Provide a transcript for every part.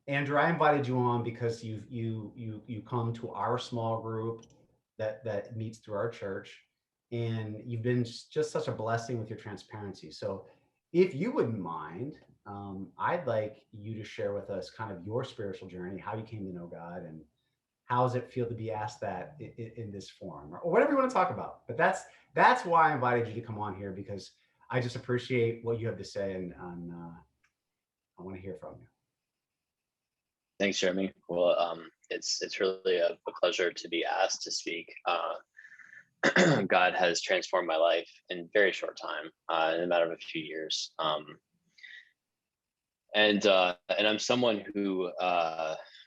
Andrew, I invited you on because you come to our small group that meets through our church, and you've been just such a blessing with your transparency. So, if you wouldn't mind, I'd like you to share with us kind of your spiritual journey, how you came to know God, and how does it feel to be asked that in this forum, or whatever you want to talk about. But that's why I invited you to come on here, because I just appreciate what you have to say, and I want to hear from you. Thanks, Jeremy. Well, it's really a pleasure to be asked to speak. God has transformed my life in very short time, in a matter of a few years. And I'm someone who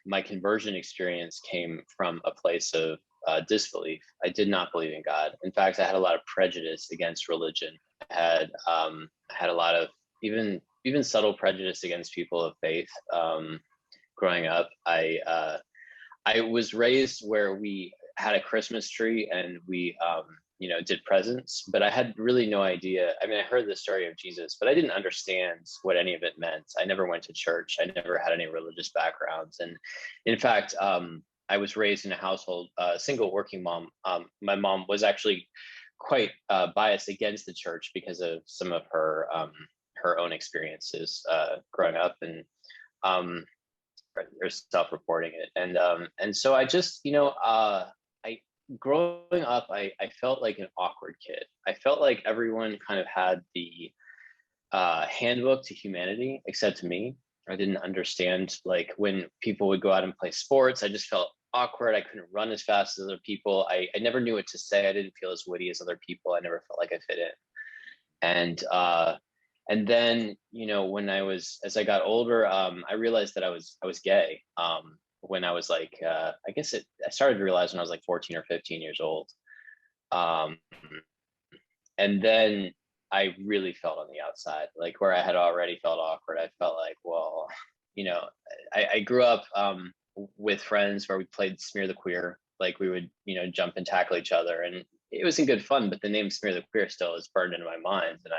my conversion experience came from a place of disbelief. I did not believe in God. In fact, I had a lot of prejudice against religion. I had a lot of even subtle prejudice against people of faith. Growing up, I was raised where we had a Christmas tree and we did presents, but I had really no idea. I mean, I heard the story of Jesus, but I didn't understand what any of it meant. I never went to church. I never had any religious backgrounds. And in fact, I was raised in a household, single working mom. My mom was actually quite biased against the church because of some of her own experiences growing up, and or self-reporting it. And so I just, I growing up, I felt like an awkward kid. I felt like everyone kind of had the handbook to humanity except me. I didn't understand, like, when people would go out and play sports, I just felt awkward. I couldn't run as fast as other people. I never knew what to say. I didn't feel as witty as other people. I never felt like I fit in. And then, as I got older, I realized that I was gay. When I was like, I started to realize when I was like 14 or 15 years old. Um, and then I really felt on the outside, like where I had already felt awkward. I felt like, well, you know, I grew up with friends where we played Smear the Queer. Like we would, jump and tackle each other, and it was in good fun. But the name Smear the Queer still is burned into my mind, and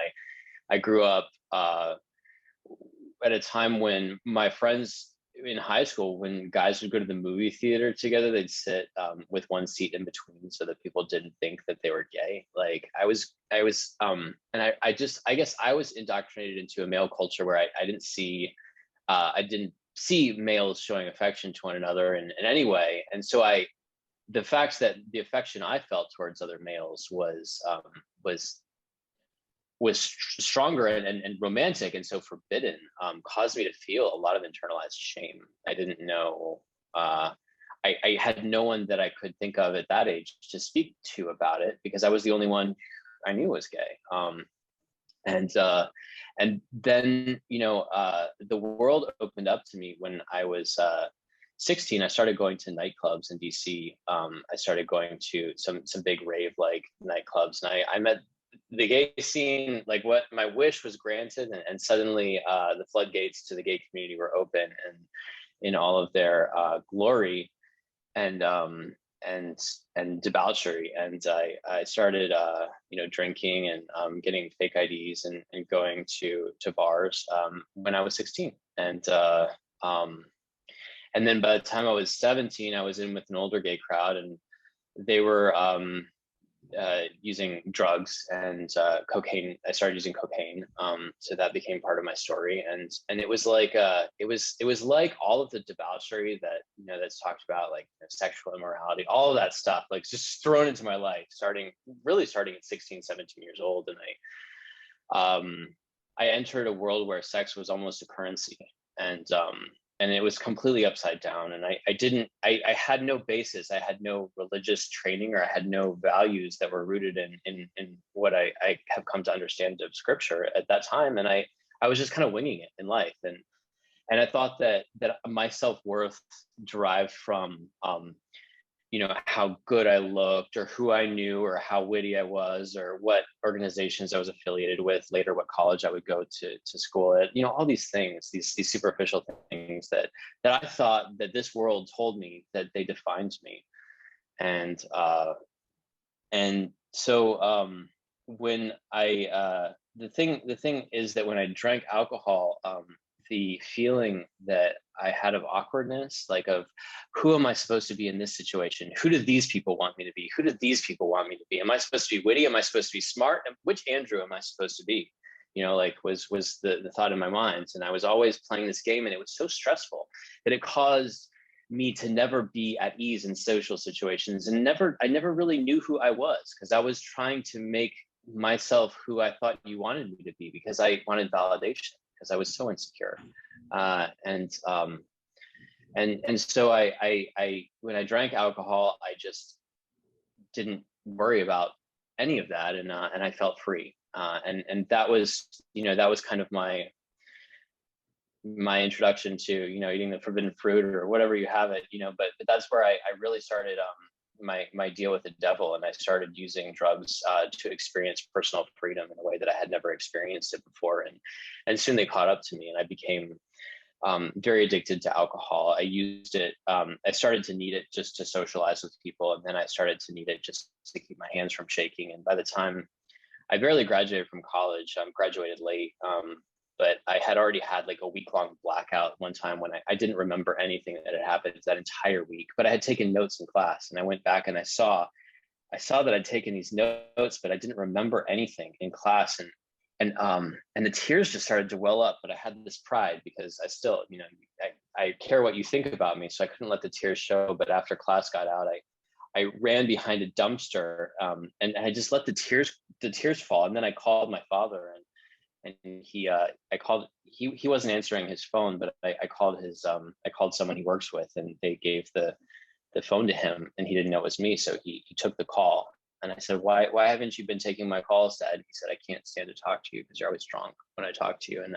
I grew up at a time when my friends in high school, when guys would go to the movie theater together, they'd sit with one seat in between so that people didn't think that they were gay. Like I guess I was indoctrinated into a male culture where I didn't see males showing affection to one another in any way. And so the fact that the affection I felt towards other males was stronger and romantic and so forbidden, caused me to feel a lot of internalized shame. I didn't know. I had no one that I could think of at that age to speak to about it, because I was the only one I knew was gay. And then the world opened up to me when I was 16. I started going to nightclubs in DC. I started going to some big rave like nightclubs, and I met the gay scene. Like, what my wish was granted, and suddenly the floodgates to the gay community were open and in all of their glory and debauchery. And I started drinking and getting fake IDs and going to bars when I was 16. And then by the time I was 17, I was in with an older gay crowd, and they were using drugs and cocaine. I started using cocaine, so that became part of my story. And it was like it was like all of the debauchery that that's talked about, like sexual immorality, all of that stuff, like just thrown into my life, starting at 16, 17 years old. And I entered a world where sex was almost a currency, and it was completely upside down. And I had no basis. I had no religious training, or I had no values that were rooted in what I have come to understand of scripture at that time. And I was just kind of winging it in life. And I thought that my self-worth derived from, how good I looked, or who I knew, or how witty I was, or what organizations I was affiliated with, later what college I would go to school at, all these things, these superficial things that I thought that this world told me that they defined me. And so when the thing is that when I drank alcohol, the feeling that I had of awkwardness, like of who am I supposed to be in this situation? Who do these people want me to be? Who do these people want me to be? Am I supposed to be witty? Am I supposed to be smart? And which Andrew am I supposed to be? Like was the thought in my mind. And I was always playing this game, and it was so stressful that it caused me to never be at ease in social situations, and I never really knew who I was, because I was trying to make myself who I thought you wanted me to be, because I wanted validation, because I was so insecure. And so I when I drank alcohol, I just didn't worry about any of that, and I felt free. And that was, that was kind of my introduction to, eating the forbidden fruit or whatever you have it, but that's where I really started my deal with the devil. And I started using drugs to experience personal freedom in a way that I had never experienced it before. And soon they caught up to me, and I became very addicted to alcohol. I used it. I started to need it just to socialize with people. And then I started to need it just to keep my hands from shaking. And by the time I barely graduated from college, graduated late, but I had already had like a week-long blackout one time when I didn't remember anything that had happened that entire week, but I had taken notes in class, and I went back and I saw that I'd taken these notes, but I didn't remember anything in class. And the tears just started to well up, but I had this pride because I still, I care what you think about me. So I couldn't let the tears show. But after class got out, I ran behind a dumpster, and I just let the tears fall. And then I called my father, and he wasn't answering his phone, but I called someone he works with, and they gave the phone to him, and he didn't know it was me. So he took the call, and I said, why haven't you been taking my calls, Dad? He said, I can't stand to talk to you because you're always drunk when I talk to you. And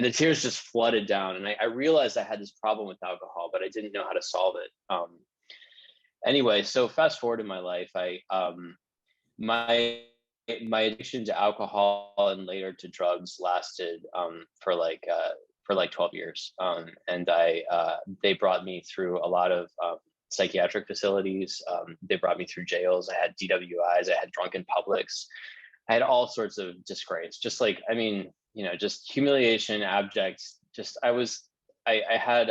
the tears just flooded down. And I realized I had this problem with alcohol, but I didn't know how to solve it. Anyway, so fast forward in my life, my addiction to alcohol and later to drugs lasted for like 12 years. And they brought me through a lot of psychiatric facilities. They brought me through jails. I had DWIs. I had drunken publics. I had all sorts of disgrace. Just just humiliation, abject. I had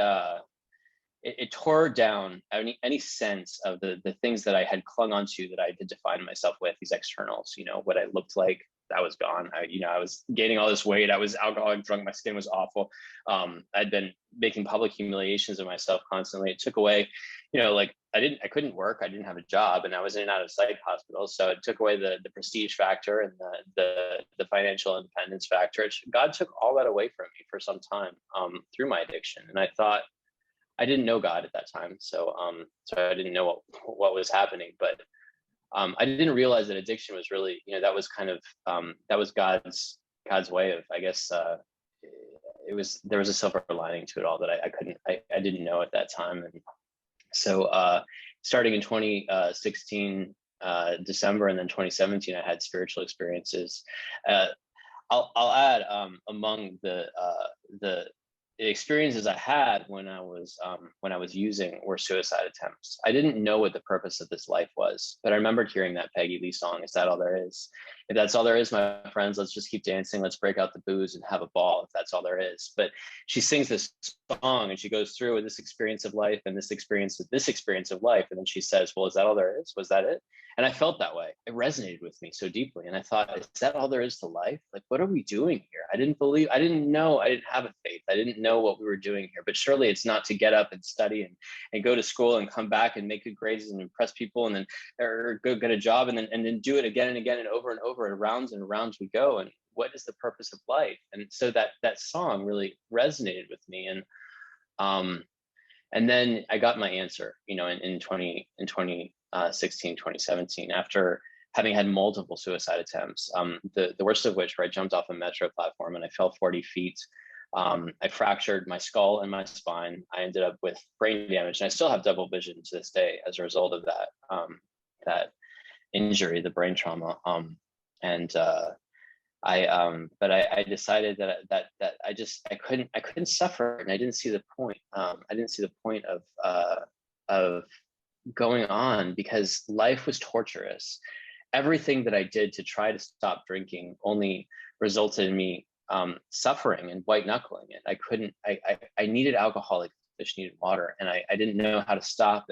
it tore down any sense of the things that I had clung onto, that I had defined myself with, these externals, what I looked like, that was gone. I was gaining all this weight. I was alcoholic, drunk. My skin was awful. I'd been making public humiliations of myself constantly. It took away, I couldn't work. I didn't have a job, and I was in and out of psych hospitals. So it took away the prestige factor and the financial independence factor. God took all that away from me for some time through my addiction. And I thought, I didn't know God at that time, so I didn't know what was happening. But I didn't realize that addiction was really, that was kind of that was God's way of, I guess, there was a silver lining to it all that I didn't know at that time. And so starting in 2016 December, and then 2017, I had spiritual experiences. I'll add among the experiences I had when I was using were suicide attempts. I didn't know what the purpose of this life was, but I remembered hearing that Peggy Lee song, "Is That All There Is?" If that's all there is, my friends, let's just keep dancing. Let's break out the booze and have a ball, if that's all there is. But she sings this song, and she goes through with this experience of life and this experience of life. And then she says, well, is that all there is? Was that it? And I felt that way. It resonated with me so deeply. And I thought, is that all there is to life? Like, what are we doing here? I didn't know, I didn't have a faith. I didn't know what we were doing here. But surely it's not to get up and study and go to school and come back and make good grades and impress people, and then or get a job, and then do it again and again and over, and rounds we go. And what is the purpose of life? And so that song really resonated with me. And then I got my answer, in 2016, 2017, after having had multiple suicide attempts, the worst of which, where I jumped off a metro platform and I fell 40 feet. I fractured my skull and my spine. I ended up with brain damage, and I still have double vision to this day as a result of that injury, the brain trauma. I decided that I couldn't suffer, and I didn't see the point. I didn't see the point of going on, because life was torturous. Everything that I did to try to stop drinking only resulted in me suffering and white knuckling it. I needed alcoholic fish needed water, and I didn't know how to stop.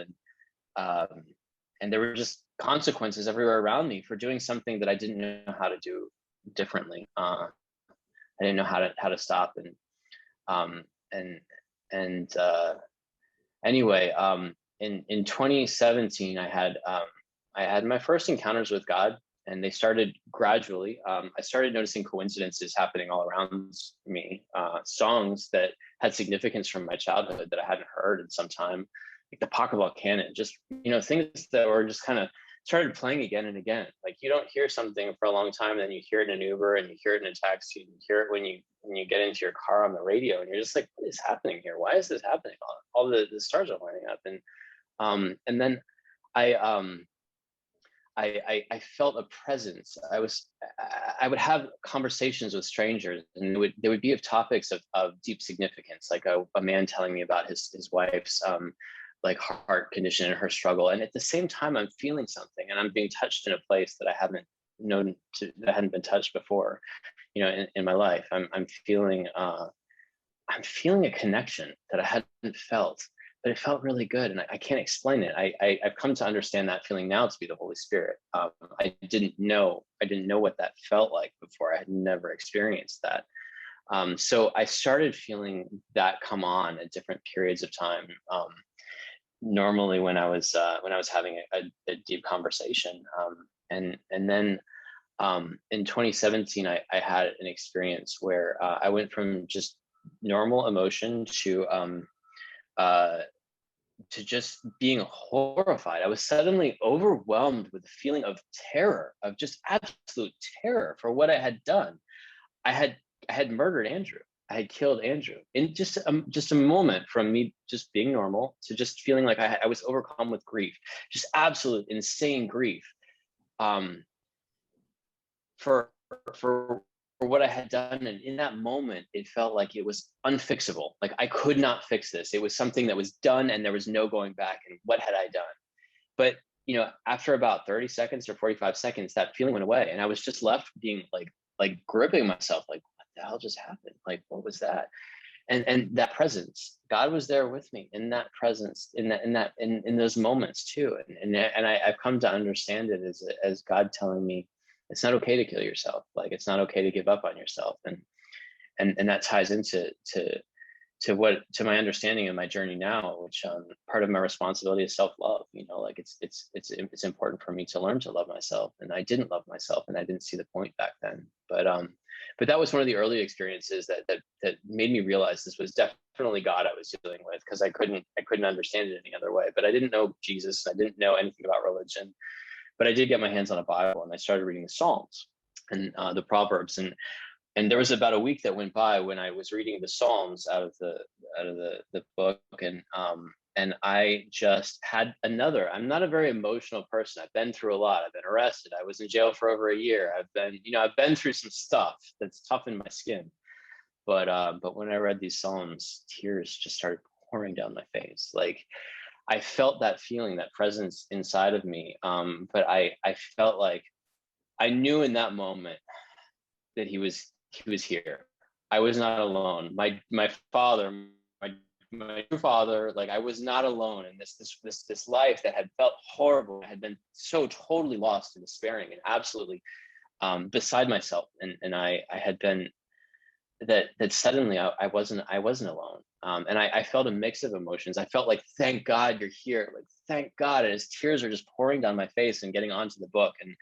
And there were just consequences everywhere around me for doing something that I didn't know how to do differently. I didn't know how to stop. Um, and and anyway, in 2017, I had my first encounters with God, and they started gradually. I started noticing coincidences happening all around me, songs that had significance from my childhood that I hadn't heard in some time, like the Pachelbel canon, just, things that were just kind of started playing again and again. Like, you don't hear something for a long time, and then you hear it in an Uber, and you hear it in a taxi, and you hear it when you get into your car on the radio, and you're just like, what is happening here? Why is this happening? All the stars are lining up. And then I felt a presence. I would have conversations with strangers, and they would be of topics of deep significance, like a man telling me about his wife's like heart condition and her struggle. And at the same time, I'm feeling something, and I'm being touched in a place that I haven't that hadn't been touched before, in my life. I'm feeling a connection that I hadn't felt, but it felt really good, and I can't explain it. I've come to understand that feeling now to be the Holy Spirit. I didn't know what that felt like before. I had never experienced that. So I started feeling that come on at different periods of time. Normally when I was having a deep conversation, and then in 2017, I had an experience where I went from just normal emotion to just being horrified. I was suddenly overwhelmed with a feeling of terror, of just absolute terror for what I had done. I had murdered Andrew. I had killed Andrew in just a moment, from me just being normal to just feeling like I was overcome with grief, just absolute insane grief, for what I had done. And in that moment, it felt like it was unfixable. Like, I could not fix this. It was something that was done, and there was no going back. And what had I done? But after about 30 seconds or 45 seconds, that feeling went away, and I was just left being like gripping myself, like, what the hell just happened? Like, what was that? And that presence, God was there with me in that presence, in those moments too. And I've come to understand it as God telling me, it's not okay to kill yourself. Like, it's not okay to give up on yourself. And that ties into my understanding of my journey now, which part of my responsibility is self-love. Like, it's important for me to learn to love myself, and I didn't love myself, and I didn't see the point back then. But that was one of the early experiences that made me realize this was definitely God I was dealing with, because I couldn't understand it any other way. But I didn't know Jesus. I didn't know anything about religion, but I did get my hands on a Bible, and I started reading the Psalms and the Proverbs. And there was about a week that went by when I was reading the Psalms out of the book, and I just had I'm not a very emotional person. I've been through a lot. I've been arrested. I was in jail for over a year. I've been through some stuff that's toughened my skin. But when I read these Psalms, tears just started pouring down my face. Like, I felt that feeling, that presence inside of me. But I felt like I knew in that moment that he was here. I was not alone. My father, my true father, like, I was not alone in this life that had felt horrible. I had been so totally lost and despairing and absolutely beside myself. And I had been that suddenly I wasn't alone. And I felt a mix of emotions. I felt like, thank God you're here. Like, thank God. And his tears are just pouring down my face and getting onto the book. And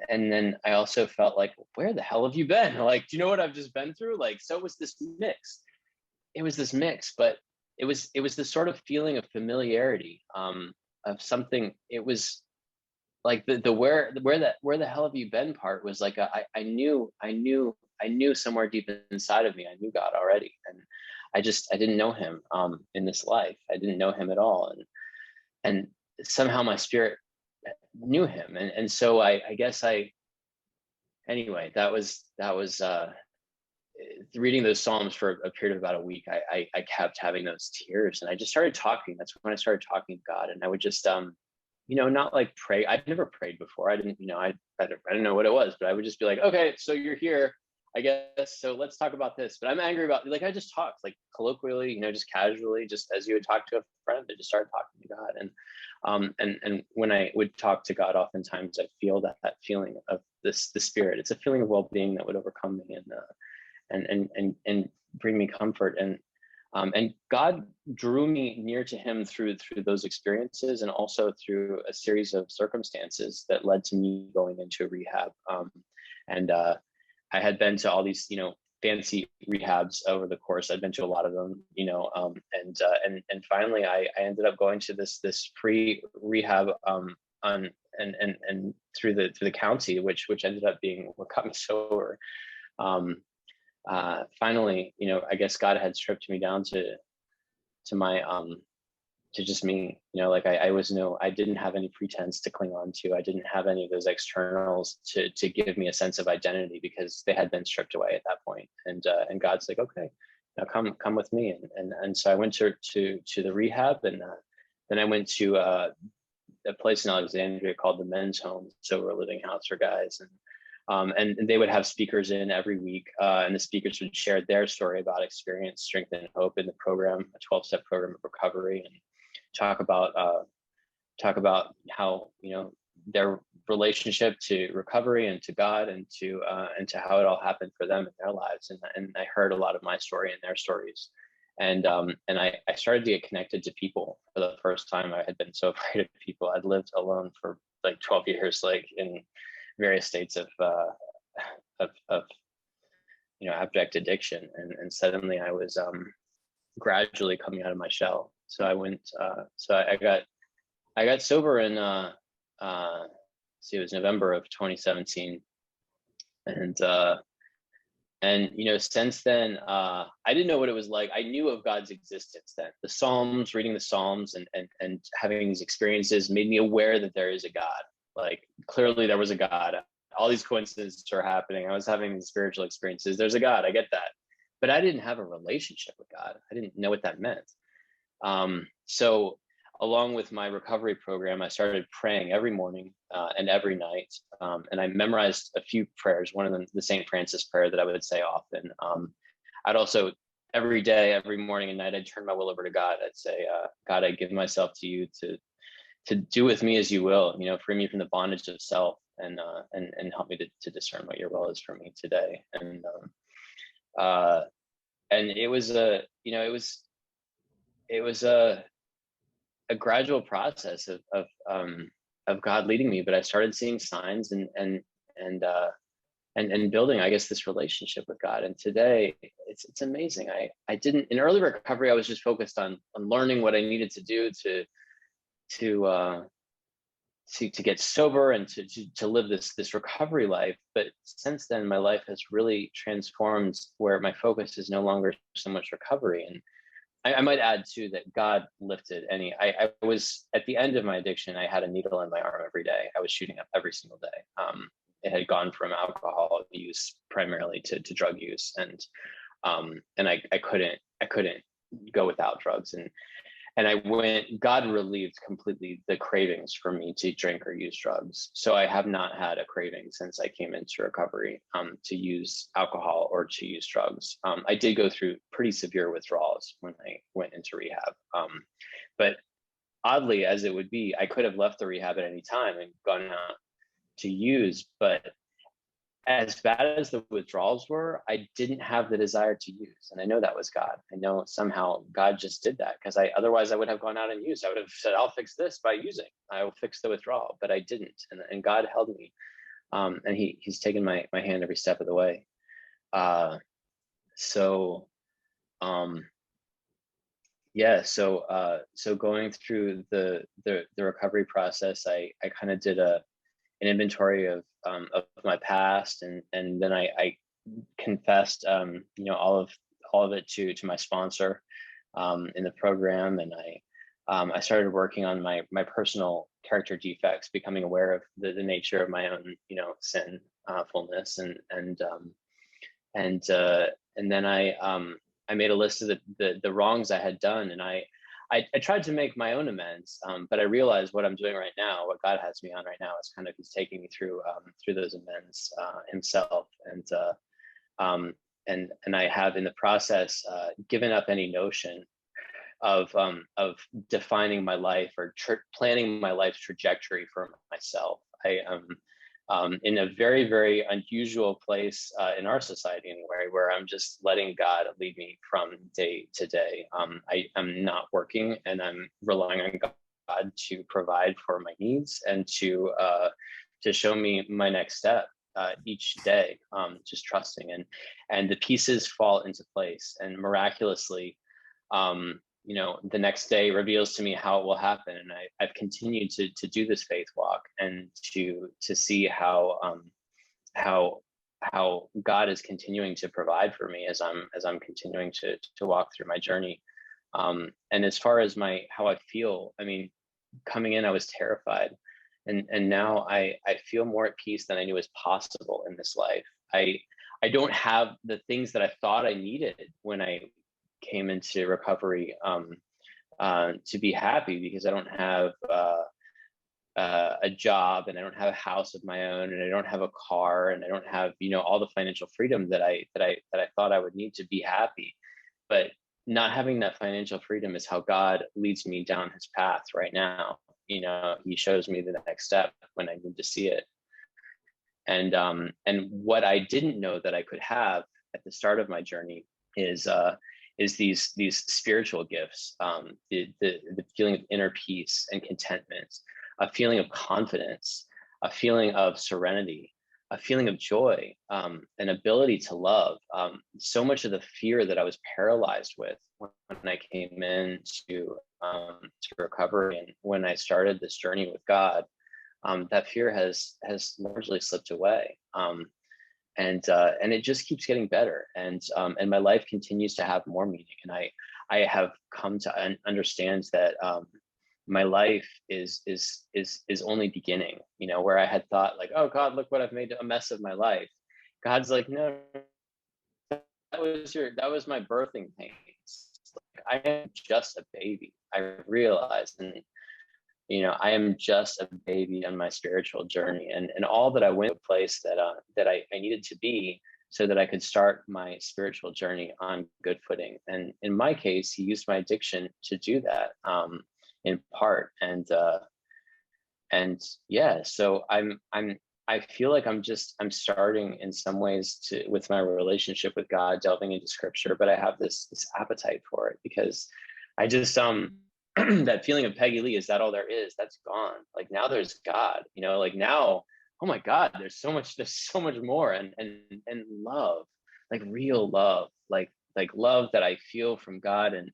then I also felt like, where the hell have you been? Like, do you know what I've just been through? Like, so it was this mix. But it was this sort of feeling of familiarity, of something. It was like the where the hell have you been part was like, I knew somewhere deep inside of me, I knew God already. And I didn't know him in this life. I didn't know him at all. And somehow my spirit knew him. And so I guess anyway, that was reading those Psalms for a period of about a week. I kept having those tears, and I just started talking. That's when I started talking to God. And I would just not like pray. I'd never prayed before. I didn't, I didn't know what it was, but I would just be like, okay, so you're here. I guess so. Let's talk about this. But I'm angry about, like, I just talked like colloquially, just casually, just as you would talk to a friend. I just started talking to God, and when I would talk to God, oftentimes I feel that feeling of the Spirit. It's a feeling of well-being that would overcome me and bring me comfort. And God drew me near to Him through those experiences, and also through a series of circumstances that led to me going into rehab. And I had been to all these, fancy rehabs over the course. I'd been to a lot of them, and finally I ended up going to this free rehab on and through the county, which ended up being what got me sober. Finally, I guess God had stripped me down to my to just me. Like I didn't have any pretense to cling on to. I didn't have any of those externals to give me a sense of identity, because they had been stripped away at that point. And God's like, okay, now come with me. And so I went to the rehab, and then I went to a place in Alexandria called the Men's Home, sober living house for guys. And they would have speakers in every week, and the speakers would share their story about experience, strength, and hope in the program, a 12-step program of recovery, and talk about how their relationship to recovery and to God, and to how it all happened for them in their lives. And I heard a lot of my story and their stories, and I started to get connected to people for the first time. I had been so afraid of people. I'd lived alone for like 12 years, like in various states of abject addiction, and suddenly I was gradually coming out of my shell. So I went. So I got sober in it was November of 2017, and since then I didn't know what it was like. I knew of God's existence then. The Psalms, reading the Psalms, and having these experiences made me aware that there is a God. Like, clearly there was a God. All these coincidences are happening. I was having these spiritual experiences. There's a God. I get that. But I didn't have a relationship with God. I didn't know what that meant. So along with my recovery program, I started praying every morning and every night. And I memorized a few prayers, one of them, the St. Francis prayer that I would say often. I'd also, every day, every morning and night, I'd turn my will over to God. I'd say, God, I give myself to you to do with me as you will, free me from the bondage of self, and help me to discern what your will is for me today. And it was a gradual process of God leading me, but I started seeing signs and building, I guess, this relationship with God. And today it's amazing. I didn't, in early recovery, I was just focused on learning what I needed to do to get sober and to live this recovery life. But since then, my life has really transformed, where my focus is no longer so much recovery. And I might add too that God lifted I was at the end of my addiction. I had a needle in my arm every day. I was shooting up every single day. It had gone from alcohol use primarily to drug use, and I couldn't go without drugs. And God relieved completely the cravings for me to drink or use drugs. So I have not had a craving since I came into recovery to use alcohol or to use drugs. I did go through pretty severe withdrawals when I went into rehab. But oddly, as it would be, I could have left the rehab at any time and gone out to use, but as bad as the withdrawals were, I didn't have the desire to use. And I know that was God. I know somehow God just did that, because otherwise I would have gone out and used. I would have said, I'll fix this by using. I will fix the withdrawal, but I didn't. And God held me. And he's taken my hand every step of the way. So going through the recovery process, I kind of did an inventory of my past, and then I confessed all of it to my sponsor in the program, and I started working on my personal character defects, becoming aware of the nature of my own sinfulness, and then I made a list of the wrongs I had done, and I tried to make my own amends, but I realized what I'm doing right now, what God has me on right now, is kind of he's taking me through those amends himself. And I have in the process given up any notion of defining my life or planning my life's trajectory for myself. I am in a very, very unusual place in our society anyway, where I'm just letting God lead me from day to day. I am not working, and I'm relying on God to provide for my needs and to show me my next step each day, just trusting, and the pieces fall into place, and miraculously, the next day reveals to me how it will happen. And I've continued to do this faith walk and to see how God is continuing to provide for me as I'm continuing to walk through my journey. And as far as how I feel, I mean, coming in, I was terrified. And now I feel more at peace than I knew was possible in this life. I don't have the things that I thought I needed when I came into recovery to be happy, because I don't have a job, and I don't have a house of my own, and I don't have a car, and I don't have all the financial freedom that I thought I would need to be happy. But not having that financial freedom is how God leads me down his path right now. He shows me the next step when I need to see it. And what I didn't know that I could have at the start of my journey is these spiritual gifts, the feeling of inner peace and contentment, a feeling of confidence, a feeling of serenity, a feeling of joy, an ability to love. So much of the fear that I was paralyzed with when I came into to recovery, and when I started this journey with God, that fear has largely slipped away. And it just keeps getting better, and my life continues to have more meaning. And I have come to understand that my life is only beginning. Where I had thought like, oh God, look what I've made a mess of my life. God's like, no, that was my birthing pains. Like, I am just a baby. I realized, and I am just a baby on my spiritual journey, and all that I went to a place that I needed to be, so that I could start my spiritual journey on good footing. And in my case, he used my addiction to do that, in part. And yeah, so I feel like I'm starting in some ways with my relationship with God, delving into scripture, but I have this appetite for it, because I just that feeling of Peggy Lee, is that all there is? That's gone. Like, now there's God, like now, oh my God, there's so much more, and love, like real love, like love that I feel from God. And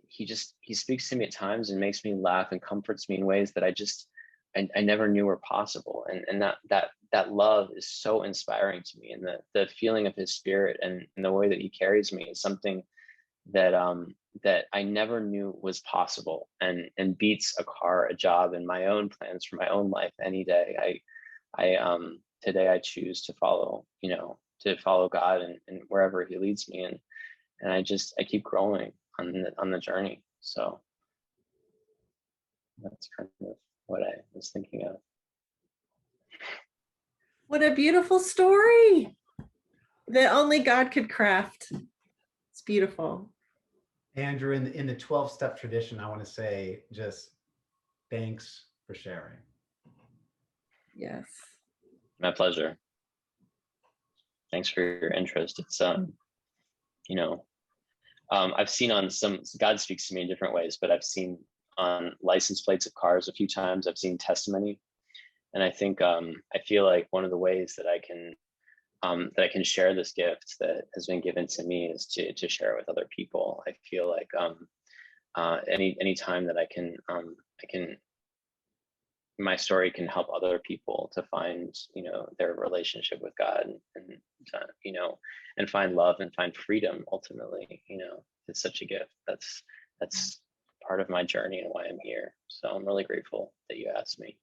he speaks to me at times and makes me laugh and comforts me in ways that I never knew were possible. And that love is so inspiring to me. And the feeling of his spirit and the way that he carries me is something that I never knew was possible, and beats a car, a job, and my own plans for my own life any day. Today I choose to follow God and wherever he leads me, and I keep growing on the journey. So that's kind of what I was thinking of. What a beautiful story that only God could craft. It's beautiful. Andrew, in the 12-step tradition, I want to say just thanks for sharing. Yes. My pleasure. Thanks for your interest. It's I've seen on God speaks to me in different ways, but I've seen on license plates of cars a few times. I've seen testimony, and I think I feel like one of the ways that I can share this gift that has been given to me is to share it with other people. I feel like any time that I can my story can help other people to find their relationship with God, and find love and find freedom. Ultimately, it's such a gift. That's part of my journey and why I'm here. So I'm really grateful that you asked me.